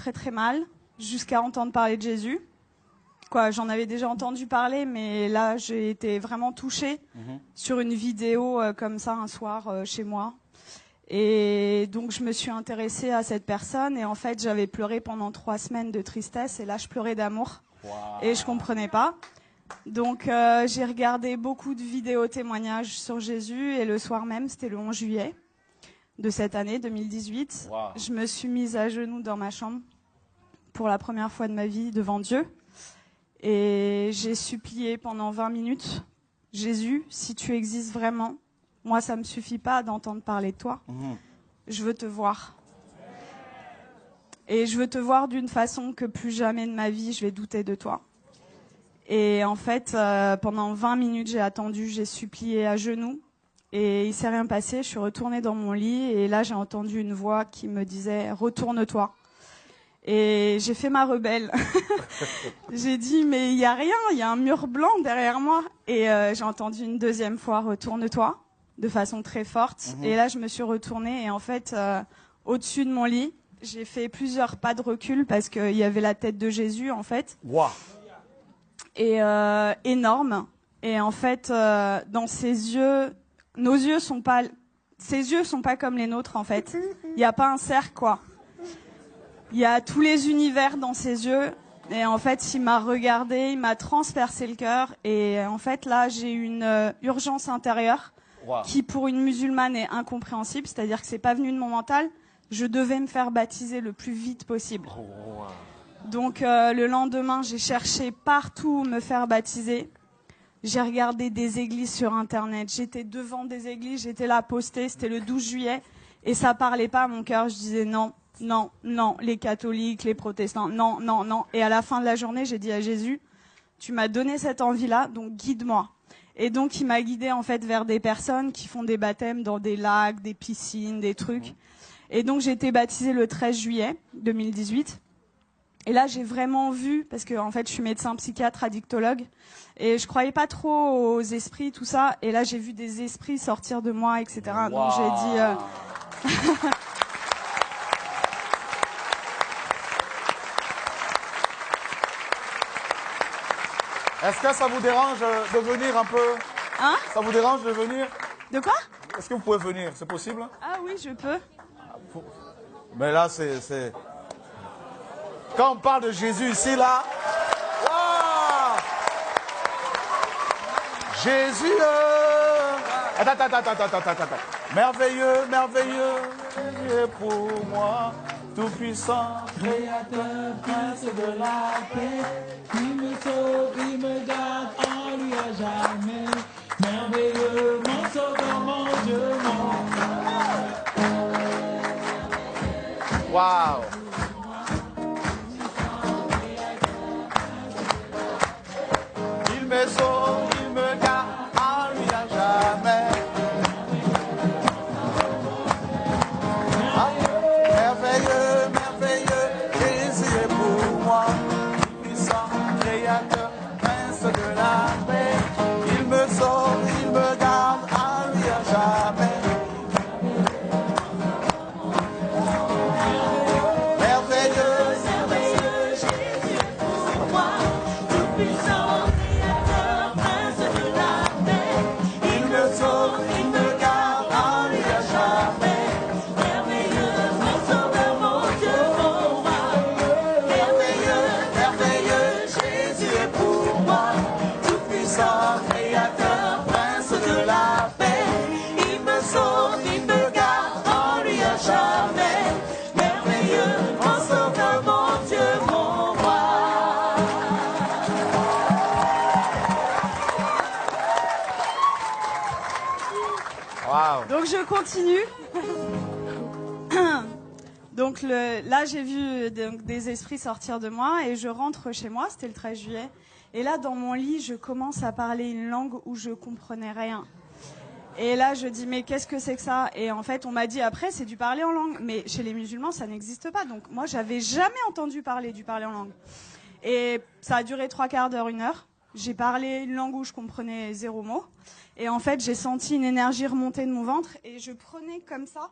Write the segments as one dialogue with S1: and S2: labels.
S1: très très mal, jusqu'à entendre parler de Jésus. Quoi, j'en avais déjà entendu parler, mais là, j'ai été vraiment touchée sur une vidéo comme ça un soir chez moi. Et donc, je me suis intéressée à cette personne. Et en fait, j'avais pleuré pendant 3 semaines de tristesse. Et là, je pleurais d'amour. Wow. Et je comprenais pas. Donc, j'ai regardé beaucoup de vidéos témoignages sur Jésus. Et le soir même, c'était le 11 juillet de cette année, 2018. Wow. Je me suis mise à genoux dans ma chambre pour la première fois de ma vie devant Dieu. Et j'ai supplié pendant 20 minutes, Jésus, si tu existes vraiment, moi ça me suffit pas d'entendre parler de toi, je veux te voir. Et je veux te voir d'une façon que plus jamais de ma vie je vais douter de toi. Et en fait, pendant 20 minutes j'ai attendu, j'ai supplié à genoux et il s'est rien passé, je suis retournée dans mon lit et là j'ai entendu une voix qui me disait « Retourne-toi ». Et j'ai fait ma rebelle. J'ai dit, mais il n'y a rien, il y a un mur blanc derrière moi. Et j'ai entendu une deuxième fois, retourne-toi, de façon très forte. Et là, je me suis retournée et en fait, au-dessus de mon lit, j'ai fait plusieurs pas de recul parce qu'il y avait la tête de Jésus, en fait.
S2: Wow.
S1: Et énorme. Et en fait, dans ses yeux, ses yeux sont pas comme les nôtres, en fait. Il n'y a pas un cercle, quoi. Il y a tous les univers dans ses yeux et en fait il m'a regardé, il m'a transpercé le cœur et en fait là j'ai une urgence intérieure qui pour une musulmane est incompréhensible, c'est-à-dire que c'est pas venu de mon mental, je devais me faire baptiser le plus vite possible. Donc le lendemain j'ai cherché partout où me faire baptiser, j'ai regardé des églises sur internet, j'étais devant des églises, j'étais là postée, c'était le 12 juillet et ça parlait pas à mon cœur, je disais non. Non, non, les catholiques, les protestants, non, non, non. Et à la fin de la journée, j'ai dit à Jésus, tu m'as donné cette envie-là, donc guide-moi. Et donc, il m'a guidée en fait vers des personnes qui font des baptêmes dans des lacs, des piscines, des trucs. Et donc, j'ai été baptisée le 13 juillet 2018. Et là, j'ai vraiment vu, parce que en fait, je suis médecin psychiatre, addictologue, et je croyais pas trop aux esprits, tout ça. Et là, j'ai vu des esprits sortir de moi, etc. Wow. Donc, j'ai dit...
S2: Est-ce que ça vous dérange de venir un peu?
S1: Hein?
S2: Ça vous dérange de venir?
S1: De quoi?
S2: Est-ce que vous pouvez venir? C'est possible?
S1: Ah oui, je peux.
S2: Mais là, c'est... Quand on parle de Jésus ici, là... Wow! Jésus... Attends. Merveilleux, merveilleux, est pour moi. Tout-puissant, créateur, prince de la paix, il me sauve, il me garde en lui à jamais. Merveilleux, mon sauveur, mon Dieu, mon... Wow! Il me sauve, il me garde en lui à jamais. Merveilleux, merveilleux, Jésus est pour moi, puissant, créateur, prince de la paix. Il me sauve, il me garde en lui à jamais. Merveilleux, merveilleux, Jésus est pour moi, tout puissant, créateur, prince de la paix. Il me sauve, il me garde en lui à jamais. Créateur, prince de la paix, il me sauve, il me garde en lui à jamais. Merveilleux, mon sauveur, mon Dieu, mon roi. Wow.
S1: Donc je continue. Donc là j'ai vu des esprits sortir de moi et je rentre chez moi, c'était le 13 juillet. Et là, dans mon lit, je commence à parler une langue où je comprenais rien. Et là, je dis, mais qu'est-ce que c'est que ça? Et en fait, on m'a dit après, c'est du parler en langue. Mais chez les musulmans, ça n'existe pas. Donc moi, j'avais jamais entendu parler du parler en langue. Et ça a duré 3/4 d'heure, 1 heure. J'ai parlé une langue où je comprenais 0 mot. Et en fait, j'ai senti une énergie remonter de mon ventre. Et je prenais comme ça.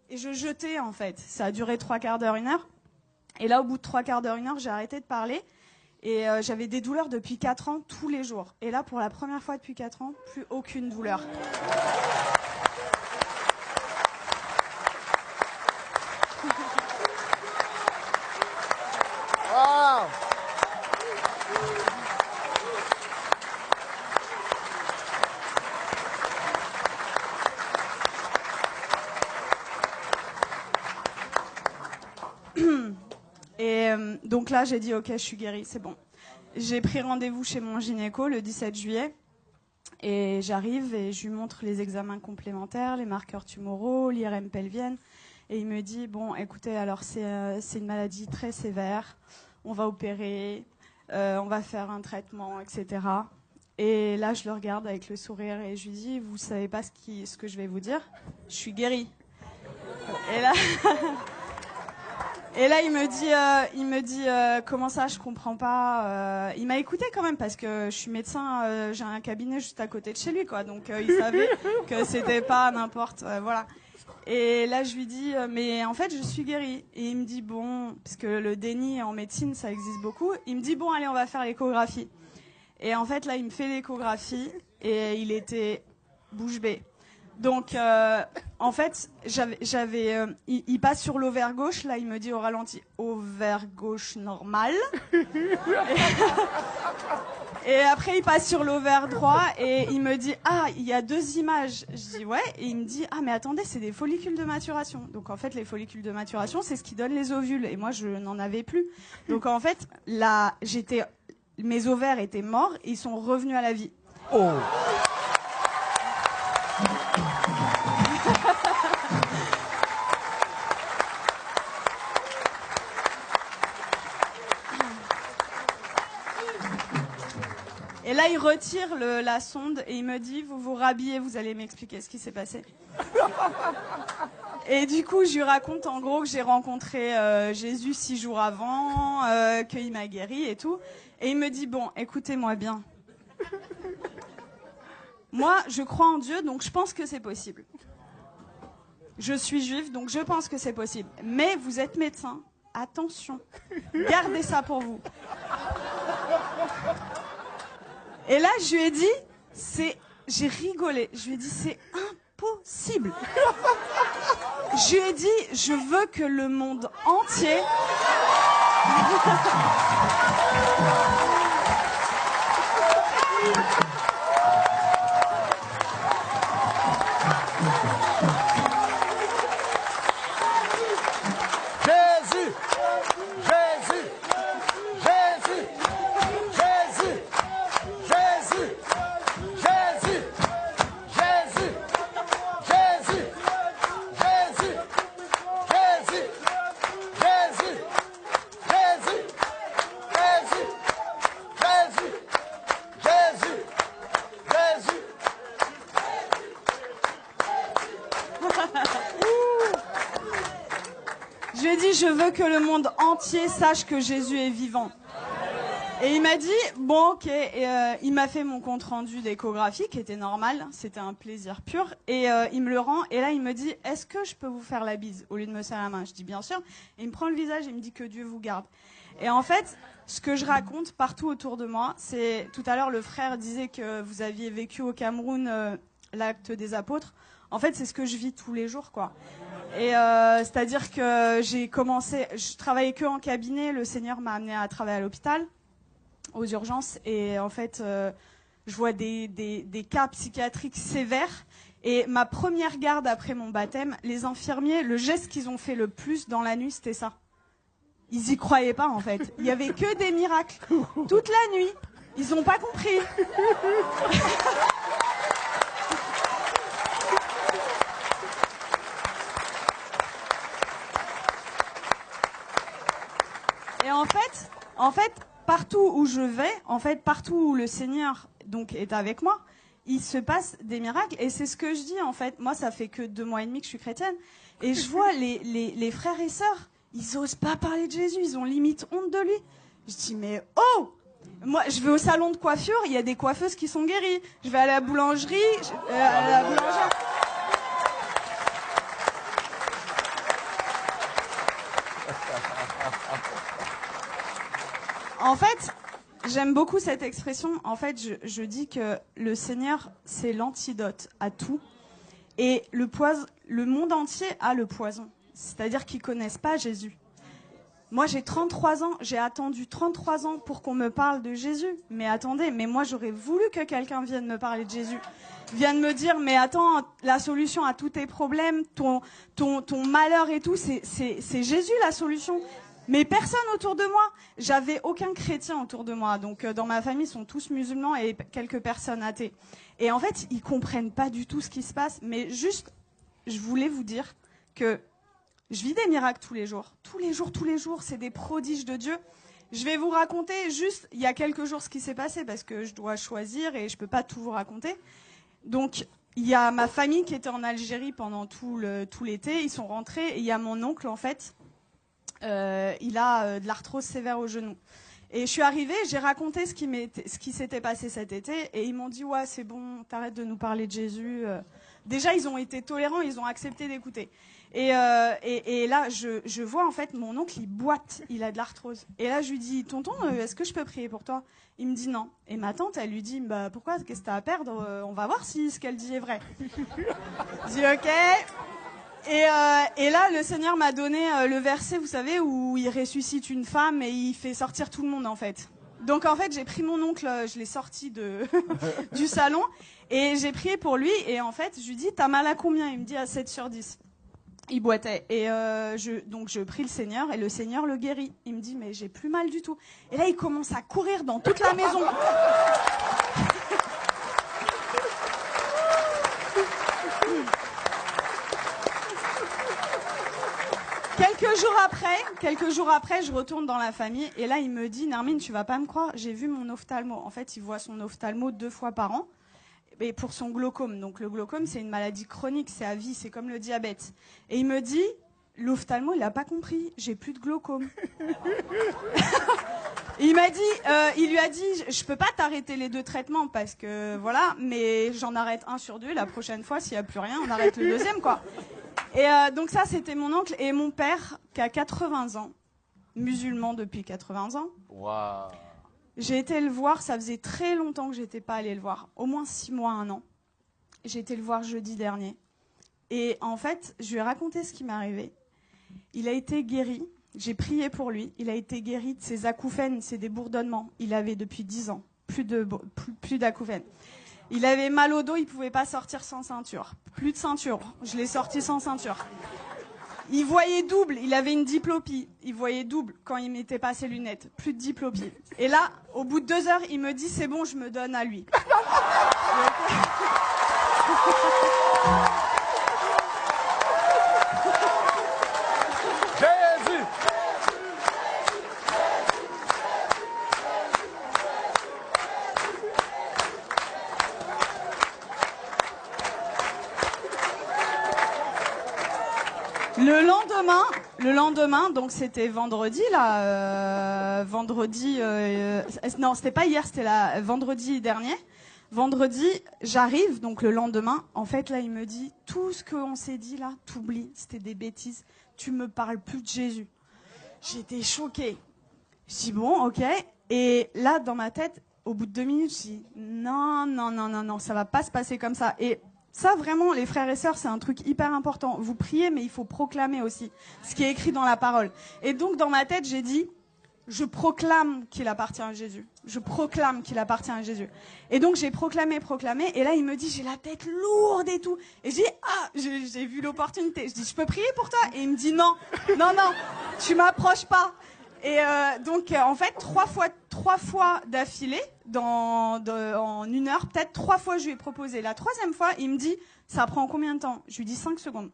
S1: Et je jetais, en fait. Ça a duré 3/4 d'heure, 1 heure. Et là, au bout de 3/4 d'heure, 1 heure, j'ai arrêté de parler. Et j'avais des douleurs depuis 4 ans, tous les jours. Et là, pour la première fois depuis 4 ans, plus aucune douleur.
S2: Wow.
S1: Et donc là, j'ai dit, ok, je suis guérie, c'est bon. J'ai pris rendez-vous chez mon gynéco le 17 juillet. Et j'arrive et je lui montre les examens complémentaires, les marqueurs tumoraux, l'IRM pelvienne. Et il me dit, bon, écoutez, alors c'est une maladie très sévère. On va opérer, on va faire un traitement, etc. Et là, je le regarde avec le sourire et je lui dis, vous savez pas ce que je vais vous dire? Je suis guérie. Et là... Et là, il me dit, comment ça, je comprends pas. Il m'a écouté quand même parce que je suis médecin, j'ai un cabinet juste à côté de chez lui, quoi. Donc il savait que c'était pas n'importe, voilà. Et là, je lui dis, mais en fait, je suis guérie. Et il me dit, bon, parce que le déni en médecine, ça existe beaucoup. Il me dit, bon, allez, on va faire l'échographie. Et en fait, là, il me fait l'échographie et il était bouche bée. Donc, en fait, il passe sur l'ovaire gauche. Là, il me dit au ralenti, ovaire gauche normal. Et après, il passe sur l'ovaire droit et il me dit, ah, il y a 2 images. Je dis, ouais. Et il me dit, ah, mais attendez, c'est des follicules de maturation. Donc, en fait, les follicules de maturation, c'est ce qui donne les ovules. Et moi, je n'en avais plus. Donc, en fait, là, mes ovaires étaient morts et ils sont revenus à la vie.
S2: Oh.
S1: Et là, il retire la sonde et il me dit, vous vous rhabillez, vous allez m'expliquer ce qui s'est passé. Et du coup, je lui raconte en gros que j'ai rencontré Jésus 6 jours avant, qu'il m'a guéri et tout. Et il me dit, bon, écoutez-moi bien. Moi, je crois en Dieu, donc je pense que c'est possible. Je suis juive, donc je pense que c'est possible. Mais vous êtes médecin, attention, gardez ça pour vous. Et là, je lui ai dit, j'ai rigolé. Je lui ai dit, c'est impossible. Je lui ai dit, je veux que le monde entier... Je lui ai dit, je veux que le monde entier sache que Jésus est vivant. Et il m'a dit, bon, ok. Et, il m'a fait mon compte rendu d'échographie, qui était normal. C'était un plaisir pur. Et il me le rend. Et là, il me dit, est-ce que je peux vous faire la bise au lieu de me serrer la main? Je dis, bien sûr. Et il me prend le visage et il me dit, que Dieu vous garde. Et en fait, ce que je raconte partout autour de moi, c'est... Tout à l'heure, le frère disait que vous aviez vécu au Cameroun l'acte des apôtres. En fait, c'est ce que je vis tous les jours, quoi. Et c'est-à-dire que je travaillais que en cabinet. Le Seigneur m'a amené à travailler à l'hôpital, aux urgences. Et en fait, je vois des cas psychiatriques sévères. Et ma première garde après mon baptême, les infirmiers, le geste qu'ils ont fait le plus dans la nuit, c'était ça. Ils y croyaient pas, en fait. Il y avait que des miracles. Toute la nuit. Ils ont pas compris. Et en fait, partout où je vais, partout où le Seigneur donc est avec moi, il se passe des miracles. Et c'est ce que je dis, en fait. Moi, ça fait que 2 mois et demi que je suis chrétienne. Et je vois les frères et sœurs, ils osent pas parler de Jésus. Ils ont limite honte de lui. Je dis, mais oh! Moi, je vais au salon de coiffure, il y a des coiffeuses qui sont guéries. Je vais à la boulangerie, à la boulangère. En fait, j'aime beaucoup cette expression. En fait, je dis que le Seigneur, c'est l'antidote à tout. Et le monde entier a le poison. C'est-à-dire qu'ils connaissent pas Jésus. Moi, j'ai 33 ans. J'ai attendu 33 ans pour qu'on me parle de Jésus. Mais attendez, mais moi, j'aurais voulu que quelqu'un vienne me parler de Jésus. Vienne me dire, mais attends, la solution à tous tes problèmes, ton malheur et tout, c'est Jésus la solution. Mais personne autour de moi. J'avais aucun chrétien autour de moi. Donc, dans ma famille, ils sont tous musulmans et quelques personnes athées. Et en fait, ils comprennent pas du tout ce qui se passe. Mais juste, je voulais vous dire que je vis des miracles tous les jours. Tous les jours, c'est des prodiges de Dieu. Je vais vous raconter juste, il y a quelques jours, ce qui s'est passé parce que je dois choisir et je peux pas tout vous raconter. Donc, il y a ma famille qui était en Algérie pendant tout l'été. Ils sont rentrés et il y a mon oncle, en fait. Il a de l'arthrose sévère au genou. Et je suis arrivée, j'ai raconté ce qui s'était passé cet été, et ils m'ont dit « Ouais, c'est bon, t'arrêtes de nous parler de Jésus. » Déjà, ils ont été tolérants, ils ont accepté d'écouter. Et là, je vois en fait mon oncle, il boite, il a de l'arthrose. Et là, je lui dis « Tonton, est-ce que je peux prier pour toi ?» Il me dit non. Et ma tante, elle lui dit « Bah pourquoi, qu'est-ce que t'as à perdre? On va voir si ce qu'elle dit est vrai. » Je dis « Ok. » Et là, le Seigneur m'a donné le verset, vous savez, où il ressuscite une femme et il fait sortir tout le monde, en fait. Donc, en fait, j'ai pris mon oncle, je l'ai sorti du salon, et j'ai prié pour lui, et en fait, je lui dis, t'as mal à combien? Il me dit, à 7 sur 10. Il boitait. Et donc, je prie le Seigneur, et le Seigneur le guérit. Il me dit, mais j'ai plus mal du tout. Et là, il commence à courir dans toute la maison. Quelques jours après, je retourne dans la famille et là, il me dit « Nermine, tu vas pas me croire, j'ai vu mon ophtalmo. » En fait, il voit son ophtalmo 2 fois par an et pour son glaucome. Donc, le glaucome, c'est une maladie chronique, c'est à vie, c'est comme le diabète. Et il me dit « L'ophtalmo, il a pas compris, j'ai plus de glaucome. » Il lui a dit « Je peux pas t'arrêter les 2 traitements parce que voilà, mais j'en arrête 1 sur 2. La prochaine fois, s'il y a plus rien, on arrête le 2e, quoi. » Et donc ça, c'était mon oncle et mon père qui a 80 ans, musulman depuis 80 ans.
S2: Wow.
S1: J'ai été le voir, ça faisait très longtemps que j'étais pas allée le voir, au moins 6 mois, 1 an. J'ai été le voir jeudi dernier. Et en fait, je lui ai raconté ce qui m'est arrivé. Il a été guéri, j'ai prié pour lui, il a été guéri de ses acouphènes, c'est des bourdonnements. Il avait depuis 10 ans, plus d'acouphènes. Il avait mal au dos, il pouvait pas sortir sans ceinture. Plus de ceinture, je l'ai sorti sans ceinture. Il voyait double, il avait une diplopie. Il voyait double quand il mettait pas ses lunettes. Plus de diplopie. Et là, au bout de 2 heures, il me dit c'est bon, je me donne à lui.
S2: Jésus.
S1: Le lendemain, donc c'était vendredi là, non, c'était pas hier, c'était vendredi dernier. Vendredi, j'arrive, donc le lendemain, en fait là, il me dit tout ce qu'on s'est dit là, t'oublies, c'était des bêtises. Tu me parles plus de Jésus. J'étais choquée. Je dis bon, ok. Et là, dans ma tête, au bout de 2 minutes, je dis non, ça va pas se passer comme ça. Et ça, vraiment, les frères et sœurs, c'est un truc hyper important. Vous priez, mais il faut proclamer aussi ce qui est écrit dans la parole. Et donc, dans ma tête, j'ai dit, je proclame qu'il appartient à Jésus. Je proclame qu'il appartient à Jésus. Et donc, j'ai proclamé. Et là, il me dit, j'ai la tête lourde et tout. Et je dis, j'ai vu l'opportunité. Je dis, je peux prier pour toi? Et il me dit, non, tu m'approches pas. Et donc, en fait, 3 fois d'affilée, en 1 heure, peut-être 3 fois, je lui ai proposé. La 3e fois, il me dit, ça prend combien de temps? Je lui dis 5 secondes.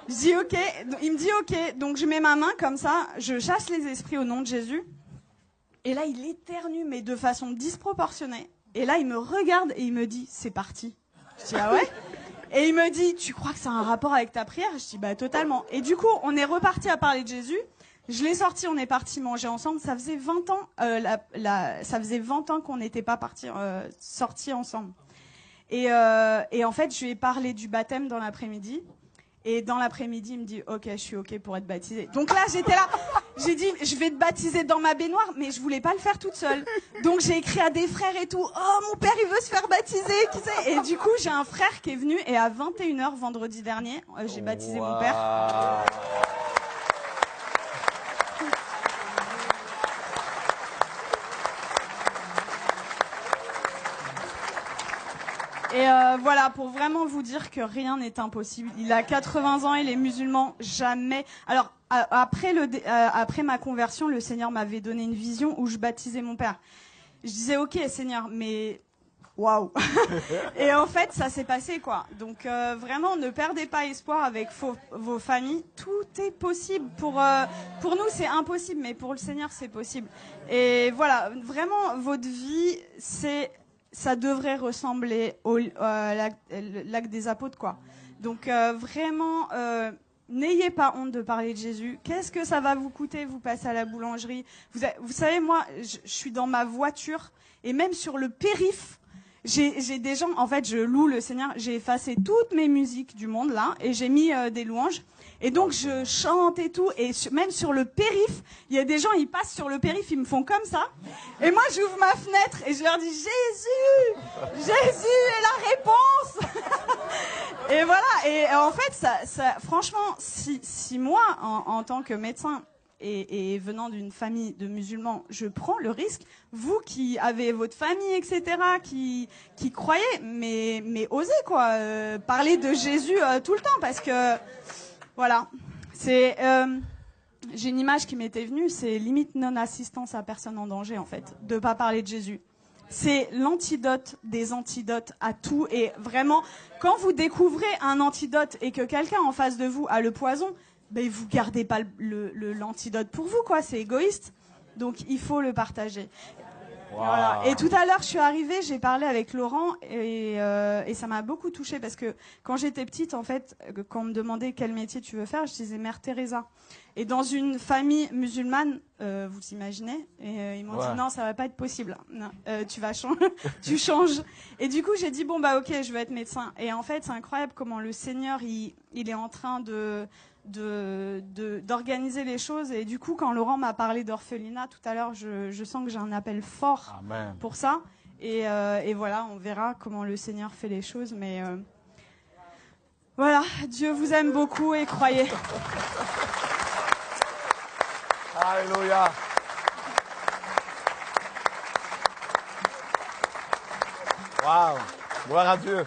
S1: Je dis ok. Il me dit ok. Donc, je mets ma main comme ça, je chasse les esprits au nom de Jésus. Et là, il éternue, mais de façon disproportionnée. Et là, il me regarde et il me dit, c'est parti. Je dis, ah ouais? Et il me dit, tu crois que ça a un rapport avec ta prière? Je dis, bah totalement. Et du coup, on est reparti à parler de Jésus. Je l'ai sorti, on est parti manger ensemble. Ça faisait 20 ans, ça faisait 20 ans qu'on n'était pas sortis ensemble. Et en fait, je lui ai parlé du baptême dans l'après-midi. Et dans l'après-midi, il me dit, ok, je suis ok pour être baptisée. Donc là, j'étais là, j'ai dit, je vais te baptiser dans ma baignoire, mais je voulais pas le faire toute seule. Donc j'ai écrit à des frères et tout, oh, mon père, il veut se faire baptiser, qui sait. Et du coup, j'ai un frère qui est venu, et à 21h vendredi dernier, j'ai baptisé mon père. Et voilà, pour vraiment vous dire que rien n'est impossible. Il a 80 ans, il est musulman, jamais. Alors, après ma conversion, le Seigneur m'avait donné une vision où je baptisais mon père. Je disais, ok, Seigneur, mais waouh. Et en fait, ça s'est passé, quoi. Donc, vraiment, ne perdez pas espoir avec vos familles. Tout est possible. Pour nous, c'est impossible, mais pour le Seigneur, c'est possible. Et voilà, vraiment, votre vie, ça devrait ressembler au lac des apôtres, quoi. Donc vraiment, n'ayez pas honte de parler de Jésus. Qu'est-ce que ça va vous coûter, vous passez à la boulangerie? Vous savez, moi, je suis dans ma voiture et même sur le périph', j'ai des gens, en fait, je loue le Seigneur. J'ai effacé toutes mes musiques du monde, là, et j'ai mis des louanges. Et donc, je chante et tout. Et même sur le périph', il y a des gens, ils passent sur le périph', ils me font comme ça. Et moi, j'ouvre ma fenêtre et je leur dis, Jésus, Jésus est la réponse. Et voilà. Et en fait, franchement, si moi, en tant que médecin, et venant d'une famille de musulmans, je prends le risque. Vous qui avez votre famille, etc., qui croyez, mais osez, quoi, parler de Jésus tout le temps, parce que voilà, j'ai une image qui m'était venue, c'est limite non-assistance à personne en danger, en fait, de pas parler de Jésus. C'est l'antidote des antidotes à tout. Et vraiment, quand vous découvrez un antidote et que quelqu'un en face de vous a le poison, ben vous gardez pas l'antidote pour vous, quoi. C'est égoïste. Donc il faut le partager. Wow. Voilà. Et tout à l'heure, je suis arrivée, j'ai parlé avec Laurent et ça m'a beaucoup touchée parce que quand j'étais petite, en fait, quand on me demandait quel métier tu veux faire, je disais Mère Teresa. Et dans une famille musulmane, vous imaginez, et ils m'ont dit non, ça va pas être possible. Non, tu vas changer, tu changes. Et du coup, j'ai dit bon bah ok, je veux être médecin. Et en fait, c'est incroyable comment le Seigneur il est en train d'organiser les choses. Et du coup, quand Laurent m'a parlé d'orphelinat tout à l'heure, je sens que j'ai un appel fort Amen. Pour ça. Et voilà, on verra comment le Seigneur fait les choses. Mais voilà, Dieu vous aime beaucoup et croyez.
S2: Alléluia. Waouh, gloire à Dieu.